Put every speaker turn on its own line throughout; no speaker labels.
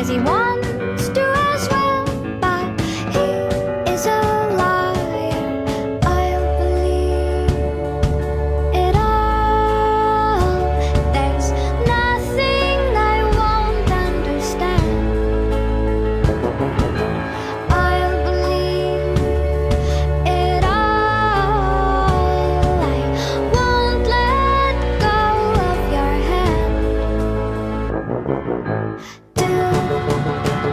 says he wants to as well, but he is a liar. I'll believe it all. There's nothing I won't understand. I'll believe it all. I won't let go of your hand. Two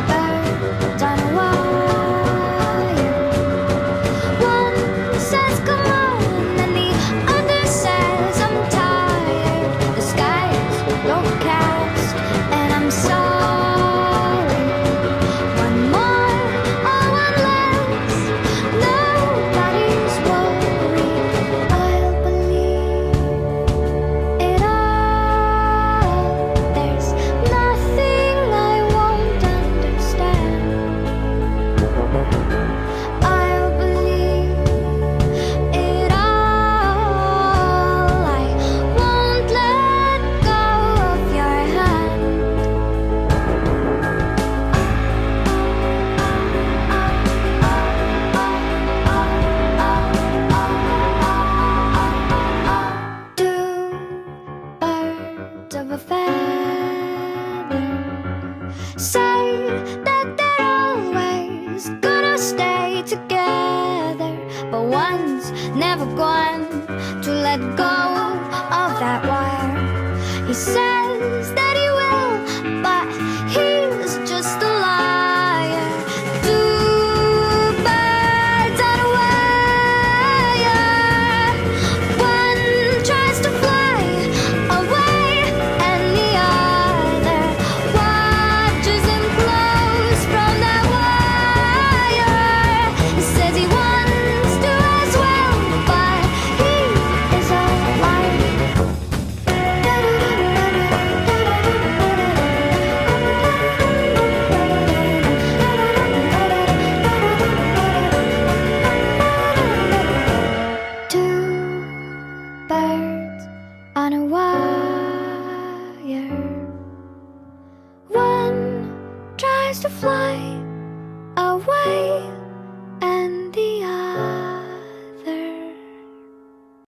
birds on a wire. One says come on, and the other says I'm tired. The skies don't cast, and I'm sorry. One more or one less, nobody's worried. I'll believe it all. There's nothing I won't understand. I'll believe it all. I won't let go of your hand. Two birds of a feather say that they're always gonna stay together, but one's never going to let go of that wire. He says that he will, but he's just a liar. Two birds on a wire. One tries to fly away, and the other watches him close from that wire. He says he wants to as well, but he is a liar. Two birds on a wire. One tries to fly